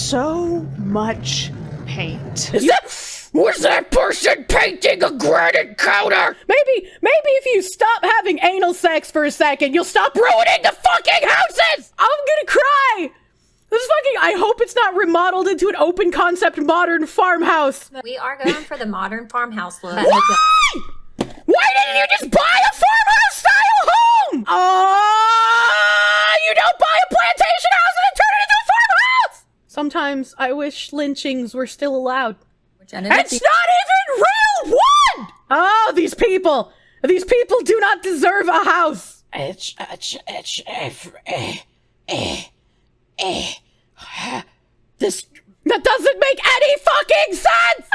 so much paint. Was that person painting a granite counter? Maybe if you stop having anal sex for a second, you'll stop ruining the fucking houses! I'm gonna cry! This is fucking, I hope it's not remodeled into an open concept modern farmhouse. We are going for the modern farmhouse look. Why? Why didn't you just buy a farmhouse style home? You don't buy a plantation house and then turn it into a farmhouse! Sometimes I wish lynchings were still allowed. It's not even real! What? Oh, these people! These people do not deserve a house! That doesn't make any fucking sense!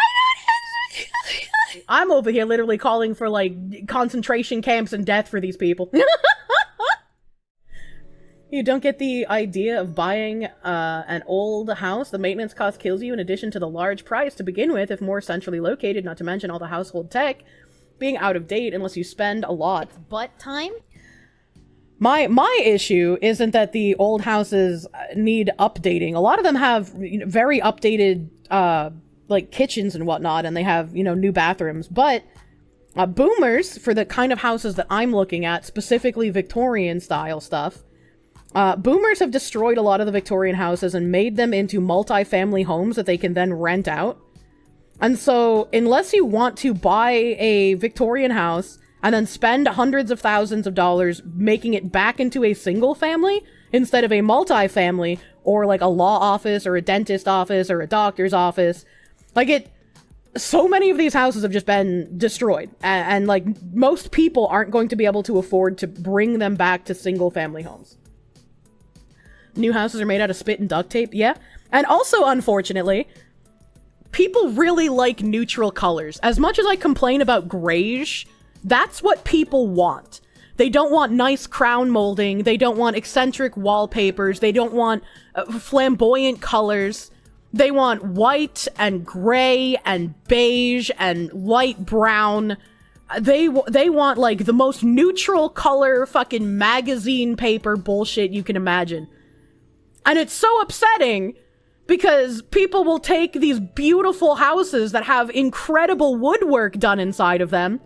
I'm over here literally calling for, like, concentration camps and death for these people. You don't get the idea of buying an old house. The maintenance cost kills you in addition to the large price to begin with if more centrally located, not to mention all the household tech being out of date unless you spend a lot. Butt time? My issue isn't that the old houses need updating. A lot of them have very updated like kitchens and whatnot, and they have, new bathrooms. But boomers, for the kind of houses that I'm looking at, specifically Victorian style stuff, boomers have destroyed a lot of the Victorian houses and made them into multi-family homes that they can then rent out. And so, unless you want to buy a Victorian house and then spend hundreds of thousands of dollars making it back into a single family instead of a multi-family, or like a law office or a dentist office or a doctor's office, so many of these houses have just been destroyed. And like, most people aren't going to be able to afford to bring them back to single family homes. New houses are made out of spit and duct tape, yeah. And also, unfortunately, people really like neutral colors. As much as I complain about grayish, that's what people want. They don't want nice crown molding. They don't want eccentric wallpapers. They don't want flamboyant colors. They want white and gray and beige and light brown. They want, like, the most neutral color fucking magazine paper bullshit you can imagine. And it's so upsetting because people will take these beautiful houses that have incredible woodwork done inside of them,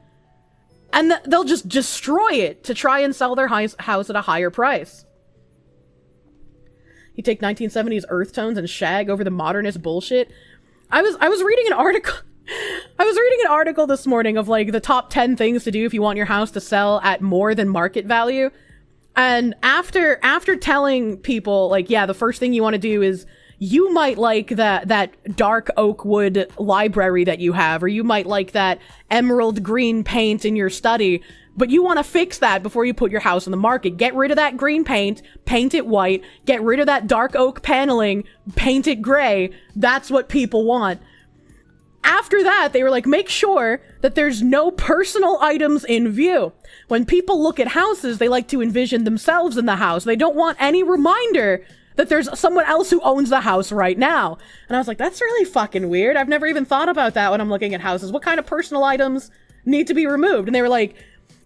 and they'll just destroy it to try and sell their house at a higher price. You take 1970s earth tones and shag over the modernist bullshit. I was reading an article. I was reading an article this morning of, like, the top 10 things to do if you want your house to sell at more than market value. And after telling people, like, yeah, the first thing you want to do is, you might like that dark oak wood library that you have, or you might like that emerald green paint in your study, but you want to fix that before you put your house on the market. Get rid of that green paint it white, get rid of that dark oak paneling, paint it gray. That's what people want. After that, they were like, make sure that there's no personal items in view. When people look at houses, they like to envision themselves in the house. They don't want any reminder that there's someone else who owns the house right now. And I was like, that's really fucking weird. I've never even thought about that when I'm looking at houses. What kind of personal items need to be removed? And they were like,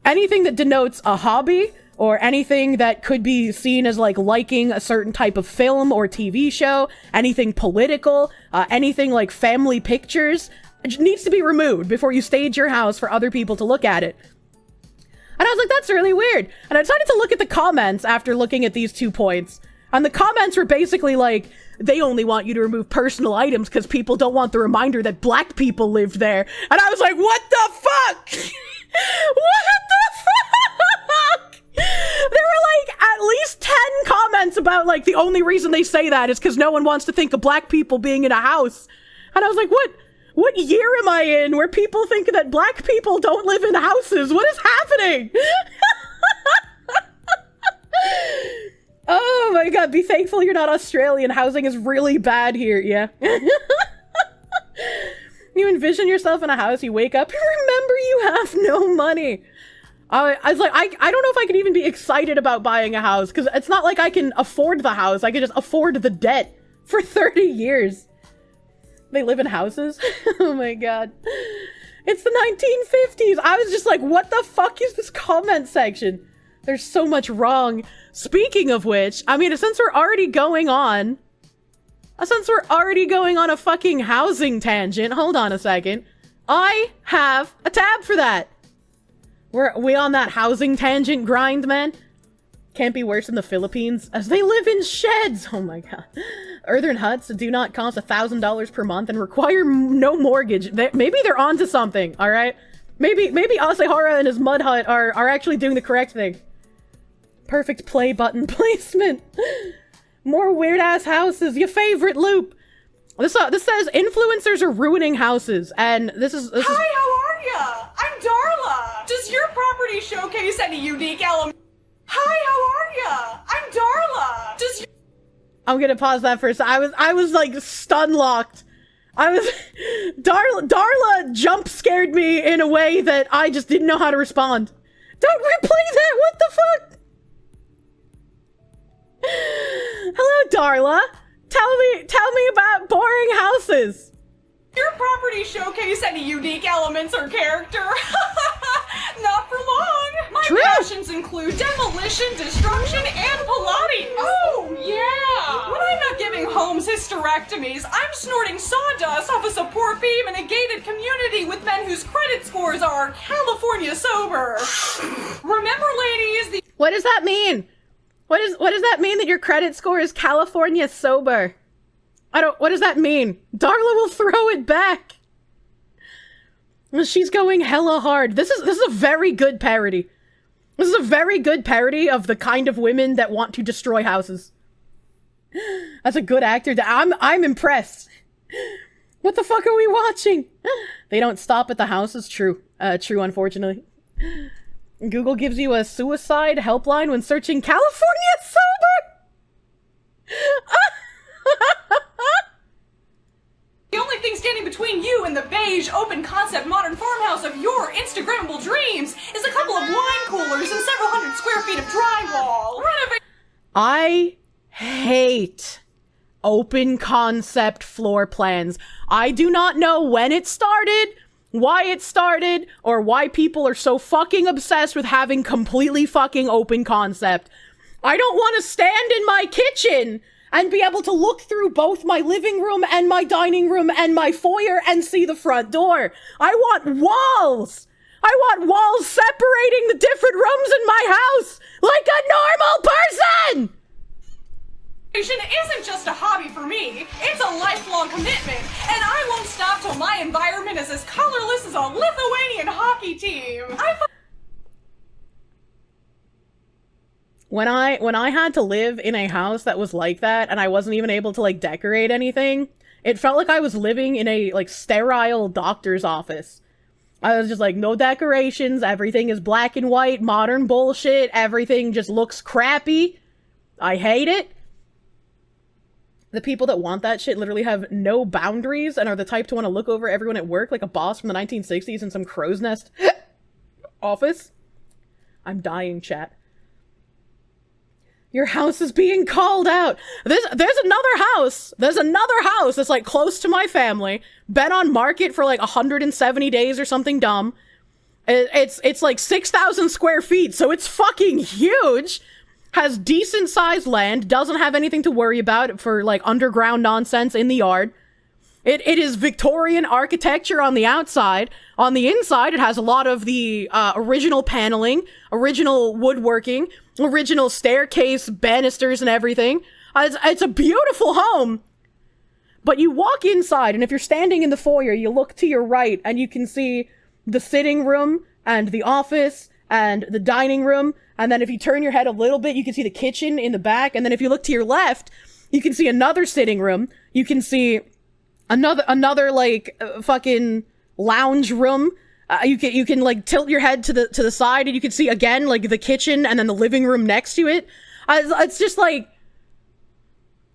anything that denotes a hobby, or anything that could be seen as, like, liking a certain type of film or TV show, anything political, anything like family pictures, it needs to be removed before you stage your house for other people to look at it. And I was like, that's really weird. And I decided to look at the comments after looking at these 2 points. And the comments were basically like, they only want you to remove personal items because people don't want the reminder that black people lived there. And I was like, what the fuck? What the fuck? There were, like, at least 10 comments about, like, the only reason they say that is because no one wants to think of black people being in a house. And I was like, what year am I in where people think that black people don't live in houses? What is happening? Oh my god, be thankful you're not Australian. Housing is really bad here, yeah. You envision yourself in a house, you wake up, remember you have no money. I was like, I don't know if I can even be excited about buying a house, because it's not like I can afford the house. I can just afford the debt for 30 years. They live in houses? Oh my god. It's the 1950s. I was just like, what the fuck is this comment section? There's so much wrong. Speaking of which, I mean, since we're already going on Since we're already going on a fucking housing tangent, hold on a second. I have a tab for that. We on that housing tangent grind, man? Can't be worse than the Philippines, as they live in sheds! Oh my god. Earthen huts do not cost $1,000 per month and require no mortgage. Maybe they're onto something, alright? Maybe Asehara and his mud hut are actually doing the correct thing. Perfect play button placement. More weird-ass houses, your favorite loop. This says influencers are ruining houses, and this is Hi, how are ya? I'm Darla. Does your property showcase any unique element? Hi, how are ya? I'm Darla. Does your I'm gonna pause that for a second. I was like stun locked. Darla jump scared me in a way that I just didn't know how to respond. Don't replay that, what the fuck? Hello, Darla. Tell me about boring houses. Your property showcase any unique elements or character? Not for long. My True. passions include demolition, destruction, and Pilates. Oh, yeah. When I'm not giving homes hysterectomies, I'm snorting sawdust off a support beam in a gated community with men whose credit scores are California sober. Remember, ladies, the What does that mean? What does that mean that your credit score is California sober? What does that mean? Darla will throw it back. She's going hella hard. This is a very good parody. This is a very good parody of the kind of women that want to destroy houses. That's a good actor. I'm impressed. What the fuck are we watching? They don't stop at the houses. True, unfortunately. Google gives you a suicide helpline when searching California sober. The only thing standing between you and the beige, open-concept modern farmhouse of your Instagrammable dreams is a couple of wine coolers and several hundred square feet of drywall. I hate open-concept floor plans. I do not know when it started, why it started, or why people are so fucking obsessed with having completely fucking open concept. I don't want to stand in my kitchen and be able to look through both my living room and my dining room and my foyer and see the front door. I want walls! I want walls separating the different rooms in my house like a normal person! Isn't just a hobby for me, it's a lifelong commitment, and I won't stop till my environment is as colorless as a Lithuanian hockey team. When I had to live in a house that was like that, and I wasn't even able to, like, decorate anything, it felt like I was living in a, like, sterile doctor's office. I was just like, no decorations, everything is black and white, modern bullshit, everything just looks crappy. I hate it. The people that want that shit literally have no boundaries and are the type to want to look over everyone at work like a boss from the 1960s in some crow's nest office. I'm dying, chat. Your house is being called out. There's another house. There's another house that's like close to my family. Been on market for like 170 days or something dumb. It's like 6,000 square feet, so it's fucking huge. Has decent sized land. Doesn't have anything to worry about for like underground nonsense in the yard. It is Victorian architecture on the outside. On the inside, it has a lot of the original paneling, original woodworking, original staircase, banisters, and everything. It's a beautiful home. But you walk inside, and if you're standing in the foyer, you look to your right, and you can see the sitting room, and the office, and the dining room. And then if you turn your head a little bit, you can see the kitchen in the back. And then if you look to your left, you can see another sitting room. You can see another like fucking lounge room. You can like tilt your head to the side and you can see again like the kitchen and then the living room next to it. It's just like,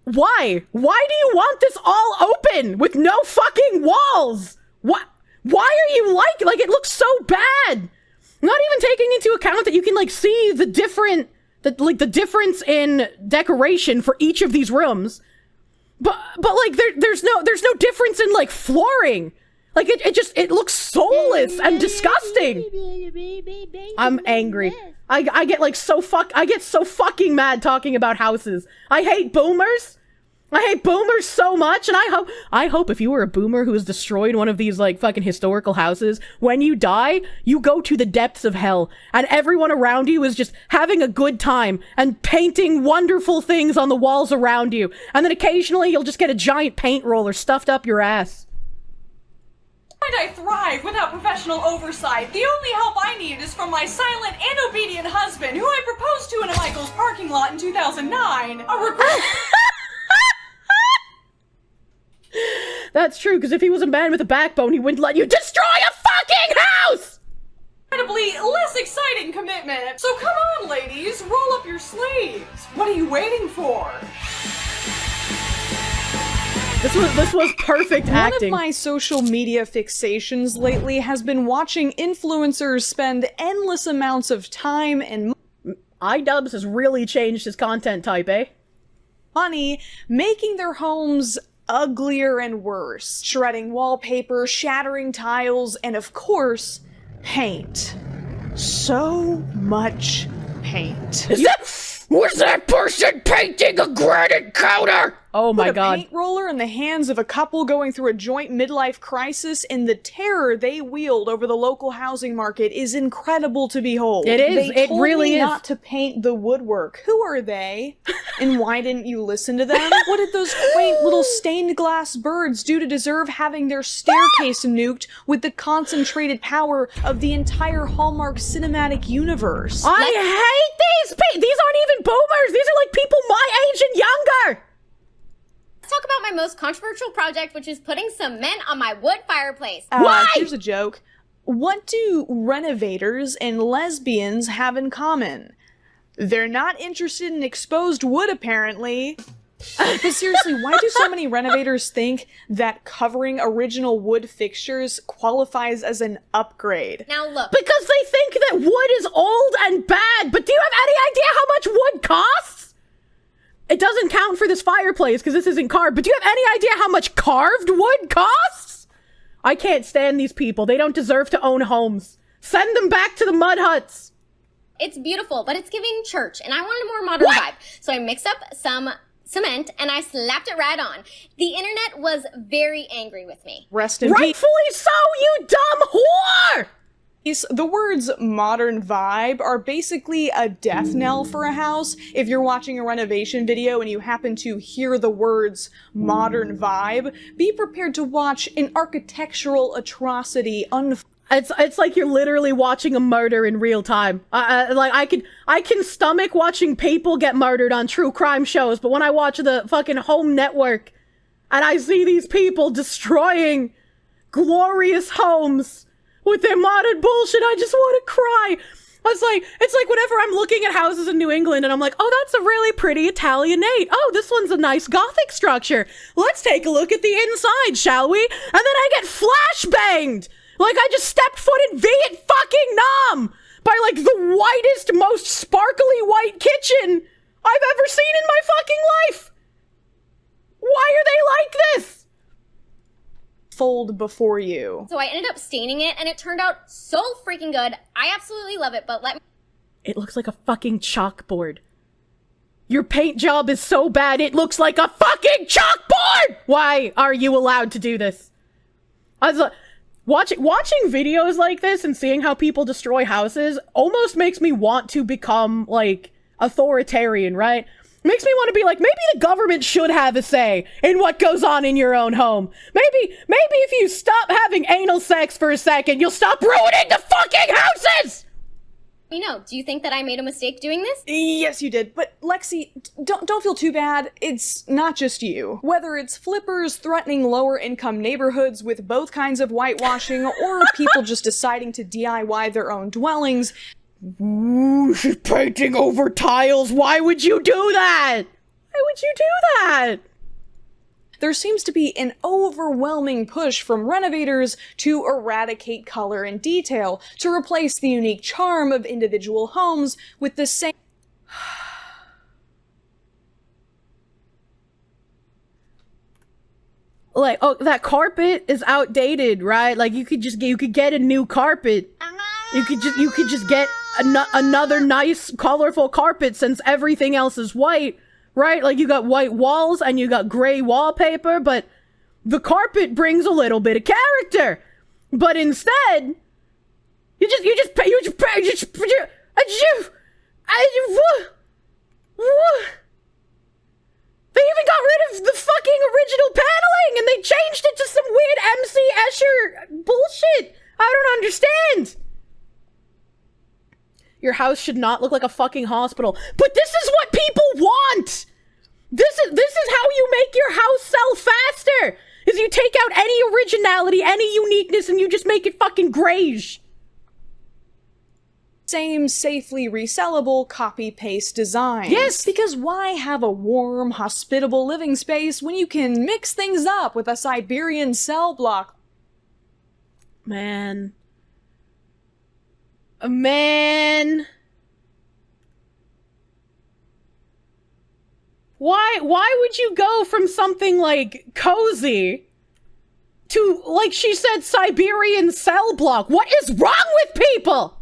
why do you want this all open with no fucking walls? Why are you like it looks so bad? Not even taking into account that you can like see the difference in decoration for each of these rooms. But like there's no difference in like flooring. Like it looks soulless and disgusting. I'm angry. I get so fucking mad talking about houses. I hate boomers. I hate boomers so much, and I hope if you were a boomer who has destroyed one of these, like, fucking historical houses, when you die, you go to the depths of hell, and everyone around you is just having a good time, and painting wonderful things on the walls around you, and then occasionally you'll just get a giant paint roller stuffed up your ass. I thrive without professional oversight. The only help I need is from my silent and obedient husband, who I proposed to in a Michael's parking lot in 2009. A regret. That's true, because if he was a man with a backbone, he wouldn't let you destroy a fucking house! Incredibly less exciting commitment. So come on, ladies, roll up your sleeves. What are you waiting for? This was perfect acting. One of my social media fixations lately has been watching influencers spend endless amounts of time and iDubbbz has really changed his content type, eh? money making their homes uglier and worse. Shredding wallpaper, shattering tiles, and of course, paint. So much paint. Was that person painting a granite counter? Oh my Put a god. paint roller in the hands of a couple going through a joint midlife crisis, and the terror they wield over the local housing market is incredible to behold. It is. They It told really me is. not to paint the woodwork. Who are they? And why didn't you listen to them? What did those quaint little stained glass birds do to deserve having their staircase nuked with the concentrated power of the entire Hallmark cinematic universe? I hate these people! These aren't even boomers! These are like people my age and younger! Let's talk about my most controversial project, which is putting cement on my wood fireplace. Why? Here's a joke. What do renovators and lesbians have in common? They're not interested in exposed wood, apparently. But seriously, why do so many renovators think that covering original wood fixtures qualifies as an upgrade? Now look, Because they think that wood is old and bad, but do you have any idea how much wood costs? It doesn't count for this fireplace because this isn't carved, but do you have any idea how much carved wood costs? I can't stand these people. They don't deserve to own homes. Send them back to the mud huts. it's beautiful, but it's giving church, and I wanted a more modern vibe. So I mixed up some cement and I slapped it right on. The internet was very angry with me. Rest in peace. Rightfully so, you dumb whore! The words modern vibe are basically a death knell for a house. If you're watching a renovation video and you happen to hear the words modern vibe, be prepared to watch an architectural atrocity It's like you're literally watching a murder in real time. Like I can stomach watching people get murdered on true crime shows, but when I watch the fucking Home Network and I see these people destroying glorious homes with their modern bullshit, I just want to cry. It's like whenever I'm looking at houses in New England and I'm like, oh, that's a really pretty Italianate. Oh, this one's a nice Gothic structure. Let's take a look at the inside, shall we? And then I get flashbanged. Like I just stepped foot in Vietnam by like the whitest, most sparkly white kitchen I've ever seen in my fucking life. Why are they like this? fold before you. So I ended up staining it and it turned out so freaking good. I absolutely love it, but let me... It looks like a fucking chalkboard. Your paint job is so bad it looks like a fucking chalkboard! Why are you allowed to do this? Watching videos like this and seeing how people destroy houses almost makes me want to become, like, authoritarian, right? Makes me want to be like, maybe the government should have a say in what goes on in your own home. Maybe if you stop having anal sex for a second, you'll stop ruining the fucking houses! You know, do you think that I made a mistake doing this? Yes, you did. But Lexi, don't feel too bad. It's not just you. Whether it's flippers threatening lower income neighborhoods with both kinds of whitewashing, or people just deciding to DIY their own dwellings. Ooh, she's painting over tiles. Why would you do that? Why would you do that? There seems to be an overwhelming push from renovators to eradicate color and detail, to replace the unique charm of individual homes with the same... Like, oh, that carpet is outdated, right? Like, you could get a new carpet. You could just get another nice, colorful carpet since everything else is white. right? Like, you got white walls and you got gray wallpaper, but the carpet brings a little bit of character. But instead, you just they even got rid of the fucking original paneling and they changed it to some weird MC Escher bullshit. I don't understand. Your house should not look like a fucking hospital. But this is what people want! This is how you make your house sell faster! Is you take out any originality, any uniqueness, and you just make it fucking grayish. Same safely resellable copy-paste design. Yes! Because why have a warm, hospitable living space when you can mix things up with a Siberian cell block? Man. Why would you go from something like cozy to, like she said, Siberian cell block? What is wrong with people?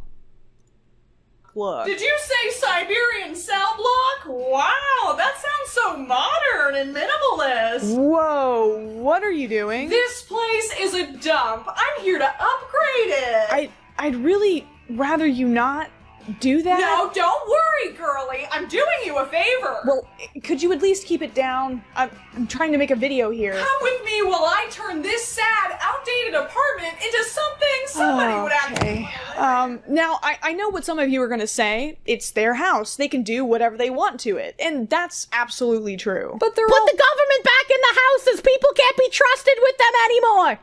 Look. Did you say Siberian cell block? Wow, that sounds so modern and minimalist. Whoa, what are you doing? This place is a dump. I'm here to upgrade it. I'd really rather you not do that. No, don't worry, girlie. I'm doing you a favor. Well, could you at least keep it down? I'm trying to make a video here. Come with me while I turn this sad, outdated apartment into something somebody would actually... Now, I know what some of you are going to say. It's their house. They can do whatever they want to it. And that's absolutely true. But they're Put the government back in the houses! People can't be trusted with them anymore!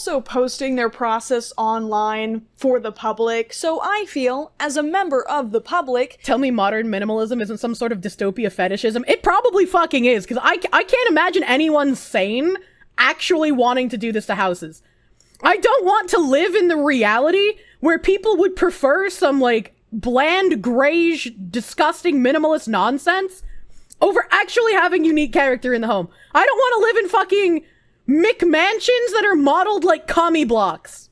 also posting their process online for the public, so I feel, as a member of the public... Tell me modern minimalism isn't some sort of dystopia fetishism. It probably fucking is, because I can't imagine anyone sane actually wanting to do this to houses. I don't want to live in the reality where people would prefer some, like, bland, grayish, disgusting minimalist nonsense over actually having unique character in the home. I don't want to live in fucking McMansions that are modeled like commie blocks.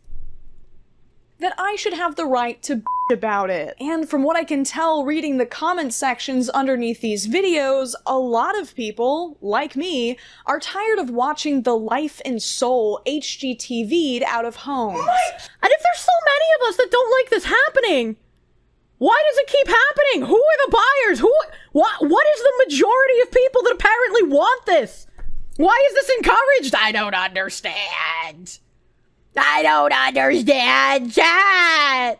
That I should have the right to about it. And from what I can tell reading the comment sections underneath these videos, a lot of people, like me, are tired of watching the life and soul HGTV'd out of homes. And if there's so many of us that don't like this happening, why does it keep happening? Who are the buyers? What is the majority of people that apparently want this? Why is this encouraged? I don't understand. I don't understand, chat!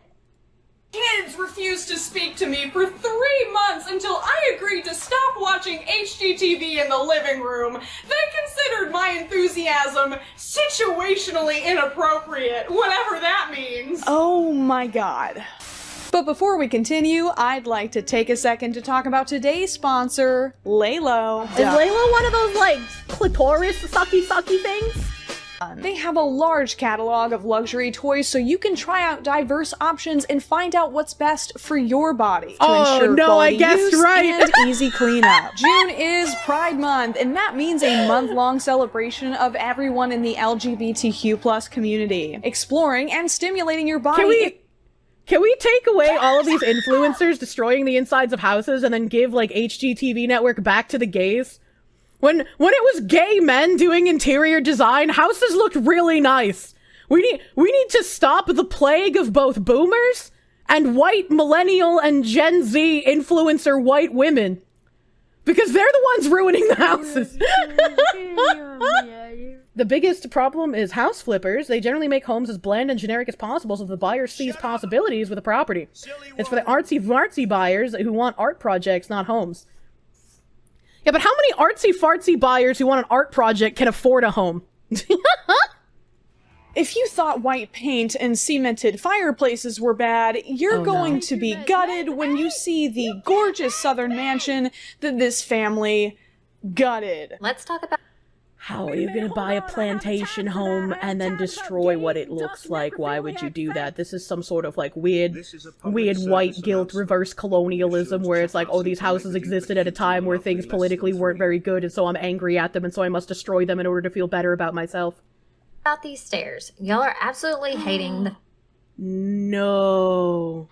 Kids refused to speak to me for 3 months until I agreed to stop watching HGTV in the living room. They considered my enthusiasm situationally inappropriate, whatever that means. Oh my god. But before we continue, I'd like to take a second to talk about today's sponsor, Laylo. Is Laylo one of those, like, clitoris sucky things? They have a large catalog of luxury toys so you can try out diverse options and find out what's best for your body to ensure quality use and easy cleanup. June is Pride Month, and that means a month-long celebration of everyone in the LGBTQ+ community, exploring and stimulating your body. Can we take away all of these influencers destroying the insides of houses and then give, like, HGTV network back to the gays? When it was gay men doing interior design, houses looked really nice. We need to stop the plague of both boomers and white millennial and Gen Z influencer white women. Because they're the ones ruining the houses. The biggest problem is house flippers. They generally make homes as bland and generic as possible so the buyer sees possibilities with the property. It's for the artsy-fartsy buyers who want art projects, not homes. Yeah, but how many artsy-fartsy buyers who want an art project can afford a home? If you thought white paint and cemented fireplaces were bad, you're going to be gutted when you see the gorgeous southern mansion that this family gutted. Let's talk about... How are you gonna buy a plantation home and then destroy what it looks like? Why would you do that? This is some sort of, like, weird white guilt reverse colonialism where it's like, oh, these houses existed at a time where things politically weren't very good and so I'm angry at them and so I must destroy them in order to feel better about myself. About these stairs. Y'all are absolutely hating the... No.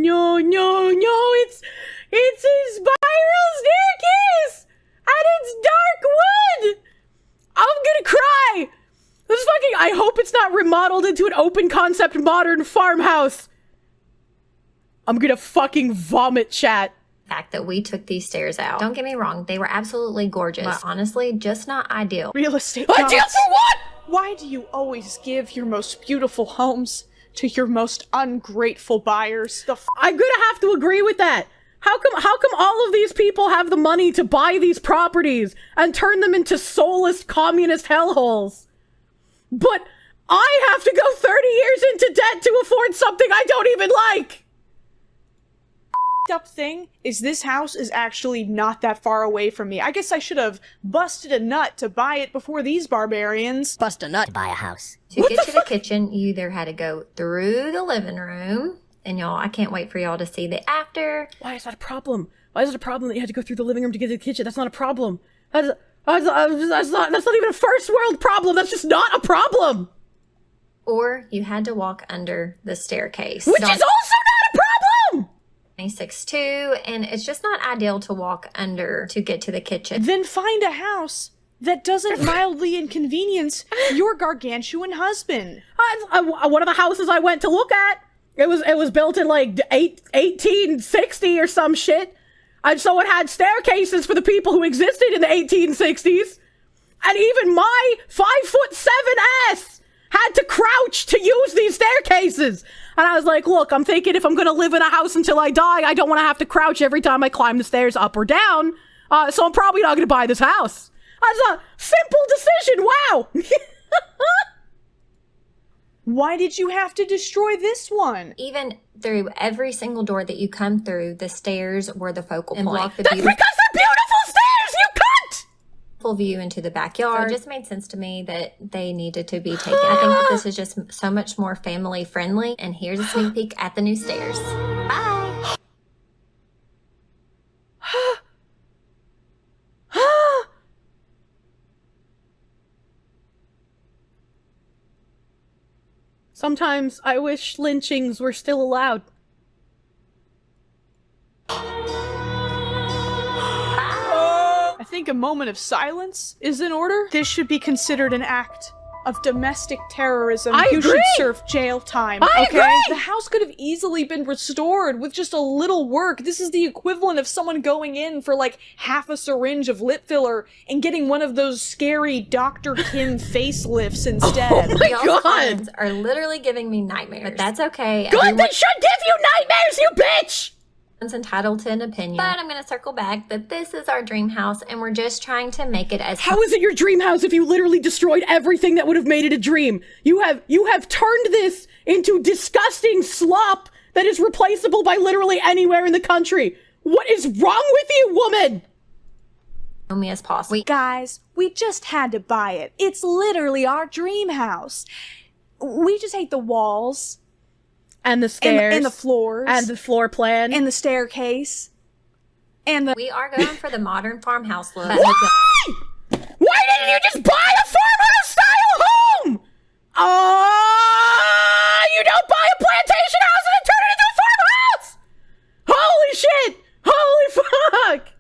no, it's a spiral staircase and it's dark wood. I'm gonna cry. This is fucking, I hope it's not remodeled into an open concept modern farmhouse. I'm gonna fucking vomit, chat. Fact that we took these stairs out. Don't get me wrong, they were absolutely gorgeous, but honestly, just not ideal. Real estate Ideal gods, for what? why do you always give your most beautiful homes to your most ungrateful buyers? I'm gonna have to agree with that. How come all of these people have the money to buy these properties and turn them into soulless communist hellholes? But I have to go 30 years into debt to afford something I don't even like! Up thing is this house is actually not that far away from me. I guess I should have busted a nut to buy it before these barbarians. Bust a nut to buy a house. To get to the kitchen, you either had to go through the living room, and y'all, I can't wait for y'all to see the after. Why is that a problem? Why is it a problem that you had to go through the living room to get to the kitchen? That's not a problem. That's not even a first world problem. That's just not a problem. Or you had to walk under the staircase. Which is also not a problem! 26.2, and it's just not ideal to walk under to get to the kitchen. Then find a house that doesn't mildly inconvenience your gargantuan husband. One of the houses I went to look at, it was built in like 1860 or some shit. And so it had staircases for the people who existed in the 1860s. And even my 5'7" ass had to crouch to use these staircases. And I was like, look, I'm thinking if I'm going to live in a house until I die, I don't want to have to crouch every time I climb the stairs up or down. So I'm probably not going to buy this house. That's a simple decision. Wow. Why did you have to destroy this one? Even through every single door that you come through, the stairs were the focal point. Block the That's because they're beautiful stairs, you cunt! full view into the backyard. So it just made sense to me that they needed to be taken. I think that this is just so much more family friendly. And here's a sneak peek at the new stairs. Bye. Sometimes I wish lynchings were still allowed. I think a moment of silence is in order. This should be considered an act of domestic terrorism. I You agree. should serve jail time, I okay? agree. The house could have easily been restored with just a little work. This is the equivalent of someone going in for like half a syringe of lip filler and getting one of those scary Dr. Kim facelifts instead. Oh my Y'all's god! comments are literally giving me nightmares. But that's okay. Good, that should give you nightmares, you bitch! Everyone's entitled to an opinion. But I'm going to circle back that this is our dream house and we're just trying to make it as How is it your dream house if you literally destroyed everything that would have made it a dream? You have turned this into disgusting slop that is replaceable by literally anywhere in the country. What is wrong with you, woman? homey as possible. Guys, we just had to buy it. It's literally our dream house. We just hate the walls. And the stairs. And the floors. And the floor plan. And the staircase. And the... We are going for the modern farmhouse look. Why? Why didn't you just buy a farmhouse style home? You don't buy a plantation house and then turn it into a farmhouse? Holy shit! Holy fuck!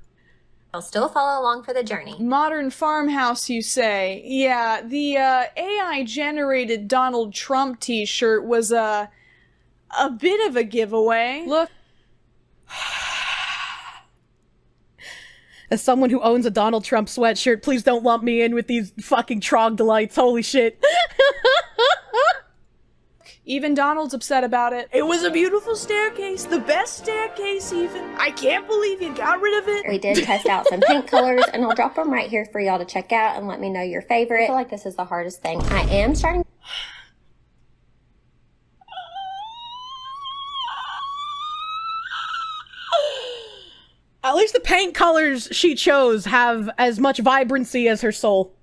I'll still follow along for the journey. Modern farmhouse, you say? Yeah, the AI-generated Donald Trump t-shirt was a bit of a giveaway. Look. As someone who owns a Donald Trump sweatshirt, please don't lump me in with these fucking troglodytes. Holy shit. Even Donald's upset about it. It was a beautiful staircase, the best staircase even. I can't believe you got rid of it. We did test out some paint colors, and I'll drop them right here for y'all to check out and let me know your favorite. I feel like this is the hardest thing. I am starting... At least the paint colors she chose have as much vibrancy as her soul.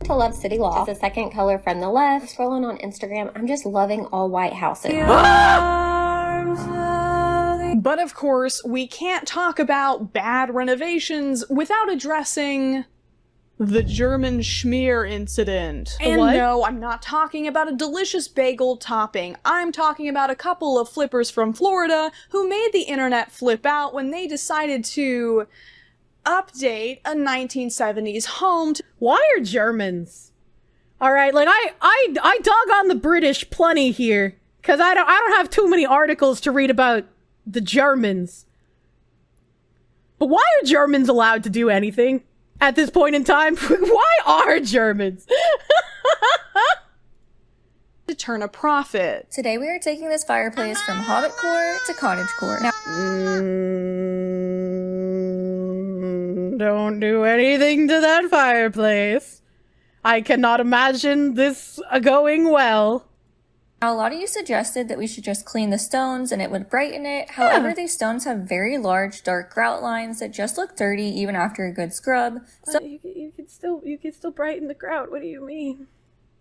to love City Loft. It's the second color from the left. Scrolling on Instagram, I'm just loving all white houses. But of course, we can't talk about bad renovations without addressing The German schmear incident. And what? no, I'm not talking about a delicious bagel topping. I'm talking about a couple of flippers from Florida who made the internet flip out when they decided to update a 1970s home to— Why are Germans? All right, like I dug on the British plenty here because I don't have too many articles to read about the Germans. But why are Germans allowed to do anything at this point in time? Why are Germans? to turn a profit. Today we are taking this fireplace from hobbitcore to cottagecore. Now, Don't do anything to that fireplace. I cannot imagine this going well. a lot of you suggested that we should just clean the stones and it would brighten it. However, these stones have very large, dark grout lines that just look dirty even after a good scrub. So You can still brighten the grout. What do you mean?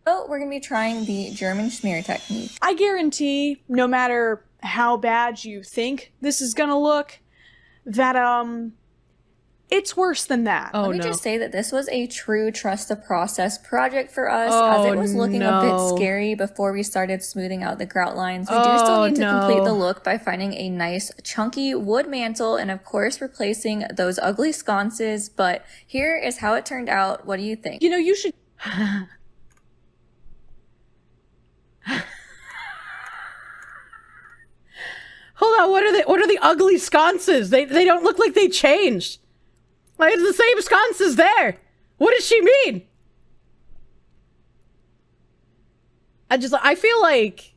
we're going to be trying the German schmear technique. I guarantee, no matter how bad you think this is gonna look, that, it's worse than that. Oh, Let me no. just say that this was a true trust the process project for us, Oh, as it was looking a bit no. scary before we started smoothing out the grout lines. We do still need to complete the no. look by finding a nice chunky wood mantle and of course replacing those ugly sconces, but here is how it turned out. What do you think? You know, you should— Hold on, what are the ugly sconces? They don't look like they changed. Like, it's the same sconces there. What does she mean? I feel like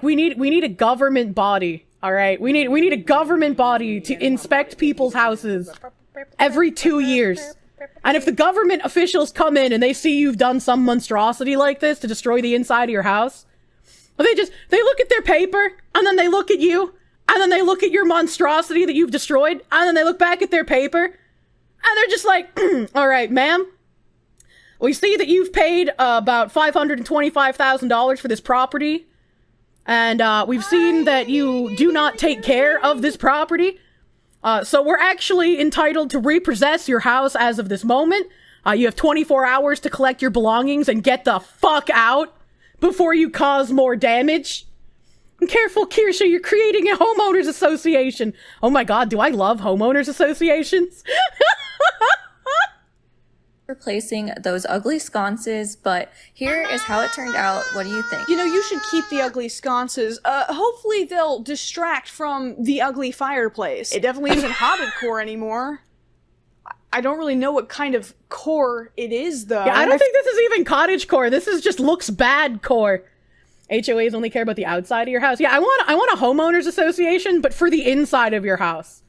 we need a government body, all right? We need a government body to inspect people's houses every 2 years. And if the government officials come in and they see you've done some monstrosity like this to destroy the inside of your house, they look at their paper, and then they look at you, and then they look at your monstrosity that you've destroyed, and then they look back at their paper, and they're just like, all right, ma'am, we see that you've paid about $525,000 for this property, and we've seen that you do not take care of this property, so we're actually entitled to repossess your house as of this moment. You have 24 hours to collect your belongings and get the fuck out before you cause more damage. Careful, Kirsche, you're creating a homeowners association. Oh my god, do I love homeowners associations? Replacing those ugly sconces, but here is how it turned out. What do you think? You know, you should keep the ugly sconces. Hopefully they'll distract from the ugly fireplace. It definitely isn't hobbitcore anymore. I don't really know what kind of core it is, though. Yeah, I don't think this is even cottagecore. This is just looks bad core. HOAs only care about the outside of your house. Yeah, I want a homeowners association, but for the inside of your house.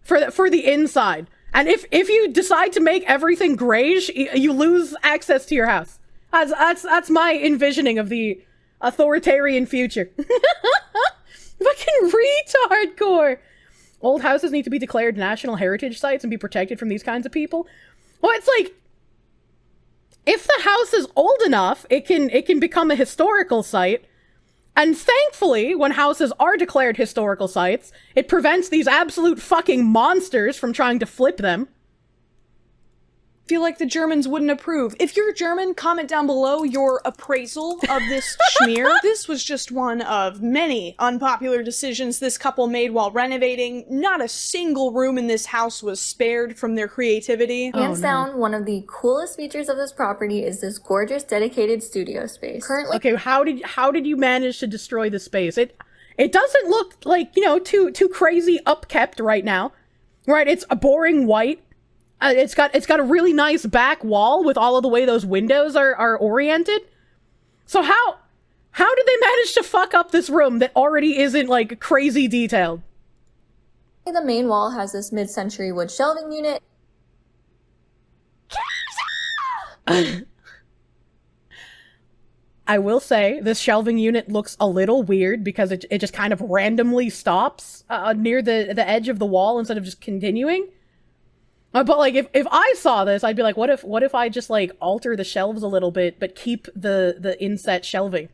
For the inside. And if you decide to make everything grayish, you lose access to your house. That's my envisioning of the authoritarian future. Fucking retard core. Old houses need to be declared national heritage sites and be protected from these kinds of people. Well, it's like, if the house is old enough, it can become a historical site. And thankfully, when houses are declared historical sites, it prevents these absolute fucking monsters from trying to flip them. Feel like the Germans wouldn't approve. If you're German, comment down below your appraisal of this schmear. This was just one of many unpopular decisions this couple made while renovating. Not a single room in this house was spared from their creativity. Hands down, one of the coolest features of this property is this gorgeous dedicated studio space. Currently, Okay, how did you manage to destroy the space? It doesn't look like, you know, too crazy upkept right now. Right, it's a boring white. It's got a really nice back wall with all of the way those windows are oriented. So how did they manage to fuck up this room that already isn't like crazy detailed? the main wall has this mid-century wood shelving unit. I will say this shelving unit looks a little weird because it just kind of randomly stops near the edge of the wall instead of just continuing. But like if I saw this, I'd be like, what if I just like alter the shelves a little bit but keep the inset shelving?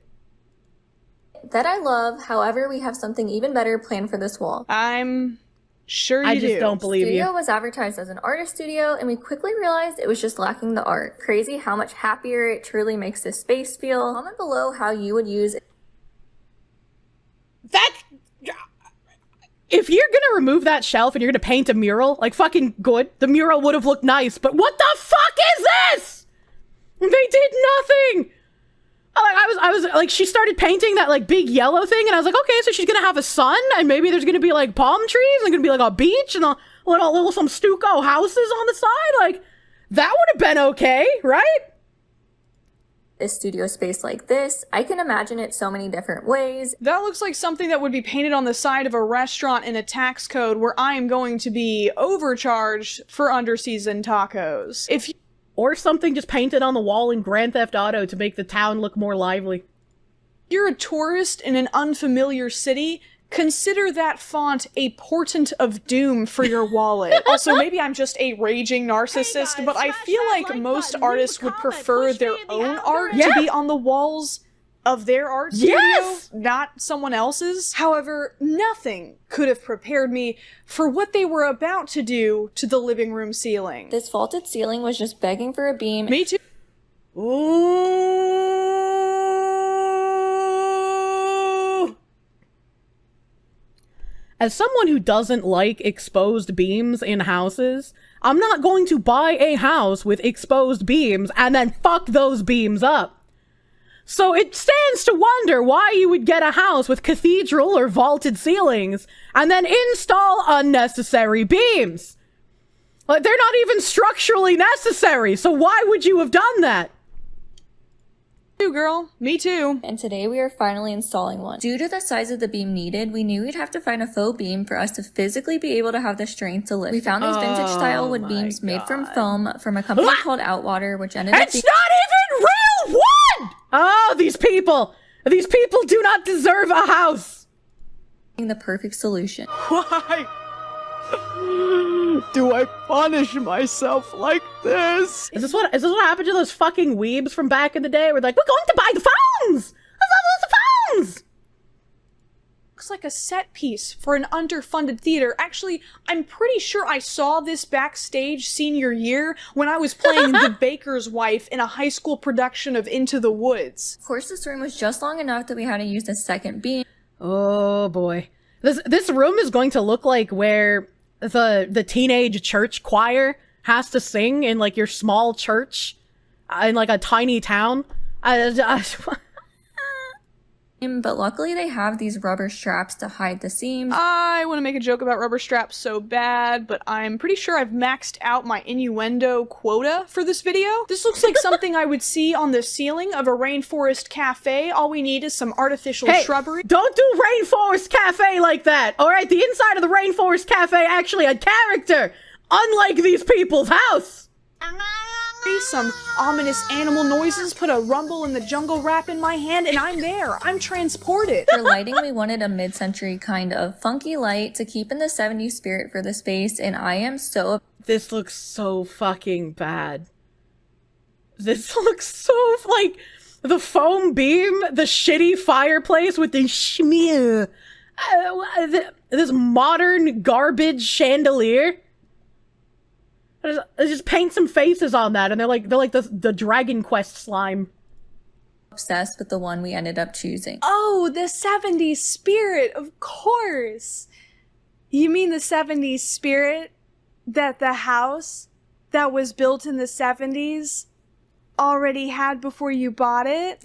That I love. However, we have something even better planned for this wall. I'm Sure you I just do. don't believe Studio you. was advertised as an artist studio, and we quickly realized it was just lacking the art. Crazy how much happier it truly makes this space feel. Comment below how you would use That... If you're gonna remove that shelf and you're gonna paint a mural, like, fucking good. The mural would have looked nice, but what the fuck is this? They did nothing! I was like, she started painting that, like, big yellow thing, and I was like, okay, so she's gonna have a sun, and maybe there's gonna be, like, palm trees, and gonna be, like, a beach, and a little some stucco houses on the side. Like, that would have been okay, right? a studio space like this. I can imagine it so many different ways. That looks like something that would be painted on the side of a restaurant in a tax code where I am going to be overcharged for underseasoned tacos. If Or something just painted on the wall in Grand Theft Auto to make the town look more lively. you're a tourist in an unfamiliar city, consider that font a portent of doom for your wallet. Also, maybe I'm just a raging narcissist, but I feel like most artists would prefer their own art to be on the walls of their art studio, not someone else's. However, nothing could have prepared me for what they were about to do to the living room ceiling. This vaulted ceiling was just begging for a beam. Me too. Ooh. As someone who doesn't like exposed beams in houses, I'm not going to buy a house with exposed beams and then fuck those beams up. So it stands to wonder why you would get a house with cathedral or vaulted ceilings and then install unnecessary beams. Like, they're not even structurally necessary, so why would you have done that? Me too, girl. Me too. And today we are finally installing one. Due to the size of the beam needed, we knew we'd have to find a faux beam for us to physically be able to have the strength to lift. We found these vintage style wood beams made from foam from a company called Outwater, which ended up It's not even real wood! Oh, these people! These people do not deserve a house! being the perfect solution. Why do I punish myself like this? Is this what happened to those fucking weebs from back in the day? We're like, we're going to buy the phones! Let's have the phones! Looks like a set piece for an underfunded theater. Actually, I'm pretty sure I saw this backstage senior year when I was playing the baker's wife in a high school production of Into the Woods. Of course, this room was just long enough that we had to use the second beam. Oh boy. This room is going to look like where the teenage church choir has to sing in like your small church in like a tiny town. But luckily they have these rubber straps to hide the seams. I want to make a joke about rubber straps so bad, but I'm pretty sure I've maxed out my innuendo quota for this video. This looks like something I would see on the ceiling of a rainforest cafe. All we need is some artificial shrubbery. Don't do Rainforest Cafe like that! Alright, the inside of the Rainforest Cafe actually had character! Unlike these people's house! Some ominous animal noises, put a rumble in the jungle rap in my hand, and I'm there. I'm transported. For lighting, we wanted a mid-century kind of funky light to keep in the 70s spirit for the space, and I am so... This looks so fucking bad. This looks so, like, the foam beam, the shitty fireplace with the schmear, this modern garbage chandelier. Just paint some faces on that, and they're like the Dragon Quest slime. obsessed with the one we ended up choosing. Oh, the 70s spirit, of course. You mean the 70s spirit that the house that was built in the 70s already had before you bought it?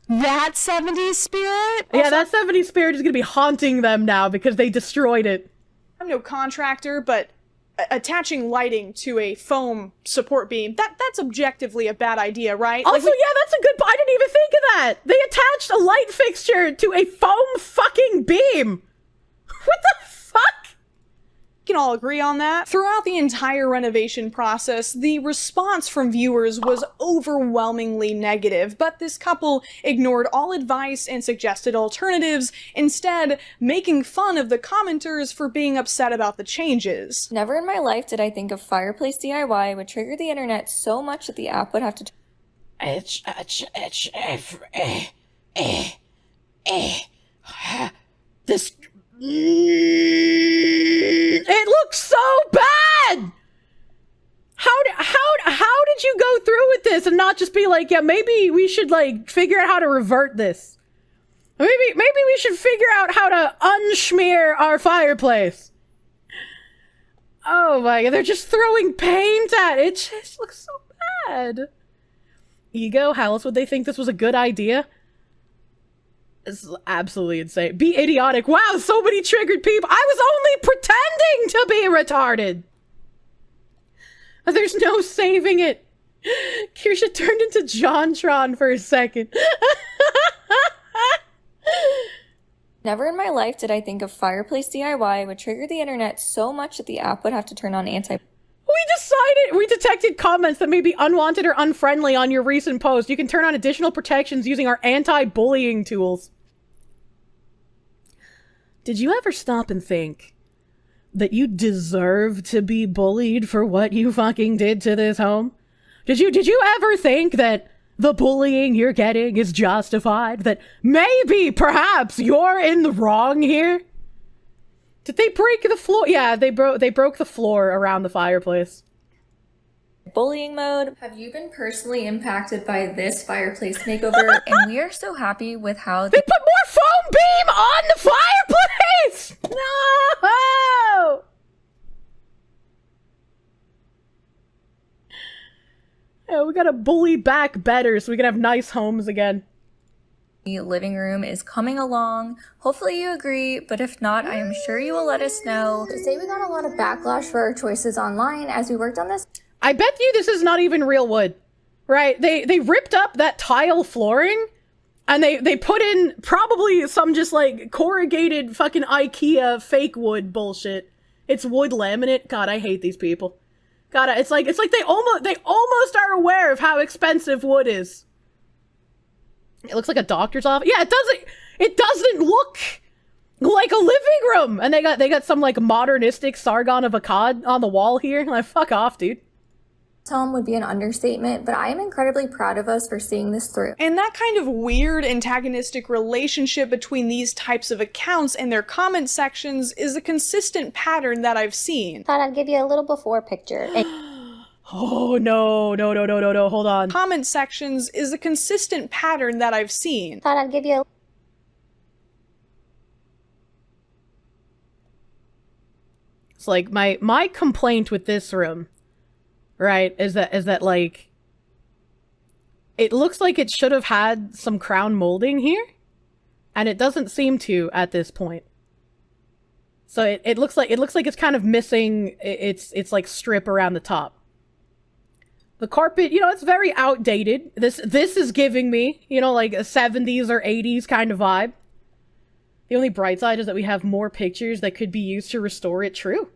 That 70s spirit? Yeah, that 70s spirit is gonna be haunting them now because they destroyed it. I'm no contractor, but attaching lighting to a foam support beam, that's objectively a bad idea, right? Also, yeah, that's a good point. I didn't even think of that. They attached a light fixture to a foam fucking beam. What the fuck? We can all agree on that. Throughout the entire renovation process, the response from viewers was overwhelmingly negative, but this couple ignored all advice and suggested alternatives, instead making fun of the commenters for being upset about the changes. Never in my life did I think a fireplace DIY would trigger the internet so much that the app would have to... It looks so bad! How did you go through with this and not just be like, yeah, maybe we should, like, figure out how to revert this. Maybe we should figure out how to unsmear our fireplace. Oh my god, they're just throwing paint at it. It just looks so bad. Ego? How else would they think this was a good idea? This is absolutely insane. Be idiotic. Wow, so many triggered people. I was only pretending to be retarded. There's no saving it. Kirsche turned into JonTron for a second. Never in my life did I think a fireplace DIY would trigger the internet so much that the app would have to turn on We detected comments that may be unwanted or unfriendly on your recent post. You can turn on additional protections using our anti-bullying tools. Did you ever stop and think that you deserve to be bullied for what you fucking did to this home? Did you ever think that the bullying you're getting is justified? That maybe, perhaps, you're in the wrong here? Did they break the floor? Yeah, they broke the floor around the fireplace. Bullying mode. Have you been personally impacted by this fireplace makeover? And we are so happy with how they put more foam beam on the fireplace! No! Yeah, we gotta bully back better so we can have nice homes again. The living room is coming along. Hopefully you agree, but if not, I am sure you will let us know. To say we got a lot of backlash for our choices online as we worked on this. I bet you this is not even real wood, right? They ripped up that tile flooring and they put in probably some just like corrugated fucking IKEA fake wood bullshit. It's wood laminate. God, I hate these people. God, it's like they almost are aware of how expensive wood is. It looks like a doctor's office. Yeah, it doesn't look like a living room. And they got some like modernistic Sargon of Akkad on the wall here. Like, fuck off, dude. Home would be an understatement, but I am incredibly proud of us for seeing this through. And that kind of weird antagonistic relationship between these types of accounts and their comment sections is a consistent pattern that I've seen. Thought I'd give you a little before picture. Oh, no, hold on. Comment sections is a consistent pattern that I've seen. Thought I'd give you a... It's like, my complaint with this room, right, is that like, it looks like it should have had some crown molding here, and it doesn't seem to at this point. So it looks like it's kind of missing its like strip around the top. The carpet, you know, it's very outdated. This is giving me, you know, like a 70s or 80s kind of vibe. The only bright side is that we have more pictures that could be used to restore it true.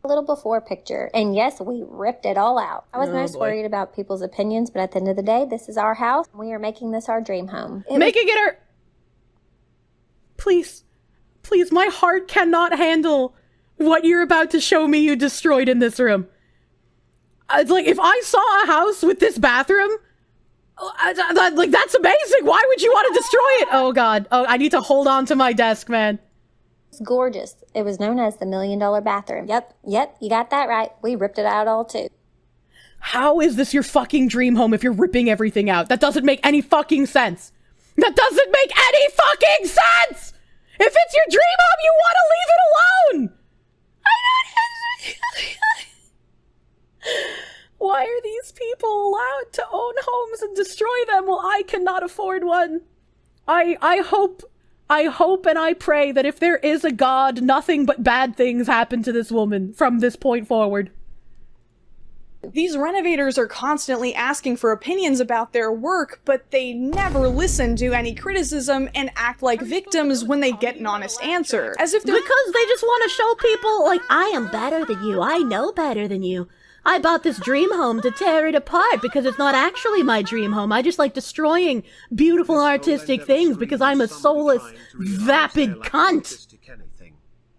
A little before picture. And yes, we ripped it all out. I was most worried about people's opinions, but at the end of the day, this is our house. We are making this our dream home. Please, my heart cannot handle what you're about to show me you destroyed in this room. It's like, if I saw a house with this bathroom, like, that's amazing. Why would you want to destroy it? Oh, God. Oh, I need to hold on to my desk, man. It's gorgeous. It was known as the $1 Million bathroom. Yep, you got that right. We ripped it out all, too. How is this your fucking dream home if you're ripping everything out? That doesn't make any fucking sense. That doesn't make any fucking sense! If it's your dream home, you want to leave it alone! Why are these people allowed to own homes and destroy them while I cannot afford one? I hope and I pray that if there is a God, nothing but bad things happen to this woman from this point forward. These renovators are constantly asking for opinions about their work, but they never listen to any criticism and act like victims when they get an honest answer. As if they're— Because they just want to show people, like, I am better than you, I know better than you. I bought this dream home to tear it apart because it's not actually my dream home. I just like destroying beautiful artistic things because I'm a soulless, vapid cunt.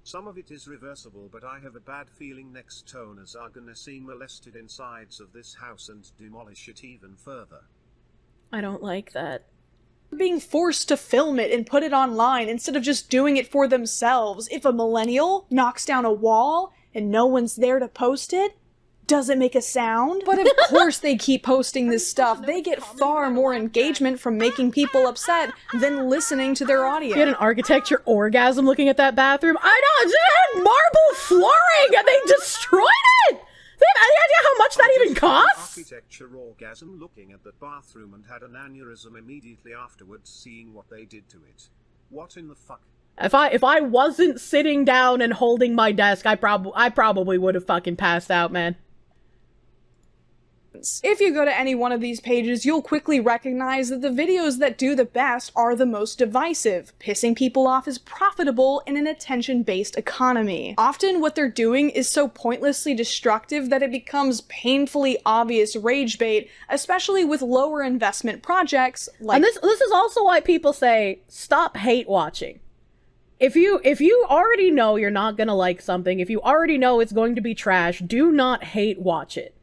Some of it is reversible, but I have a bad feeling next owners are gonna see molested insides of this house and demolish it even further. I don't like that. being forced to film it and put it online instead of just doing it for themselves. If a millennial knocks down a wall and no one's there to post it, does it make a sound? But of course they keep posting this stuff. They get far more engagement from making people upset than listening to their audience. You had an architecture orgasm looking at that bathroom. I know, it had marble flooring and they destroyed it! They have any idea how much that even costs? Architecture orgasm looking at the bathroom and had an aneurysm immediately afterwards seeing what they did to it. What in the fuck? If I wasn't sitting down and holding my desk, I probably would have fucking passed out, man. If you go to any one of these pages, you'll quickly recognize that the videos that do the best are the most divisive. Pissing people off is profitable in an attention-based economy. Often what they're doing is so pointlessly destructive that it becomes painfully obvious rage bait, especially with lower investment projects like— And this is also why people say, stop hate watching. If you already know you're not gonna like something, if you already know it's going to be trash, do not hate watch it.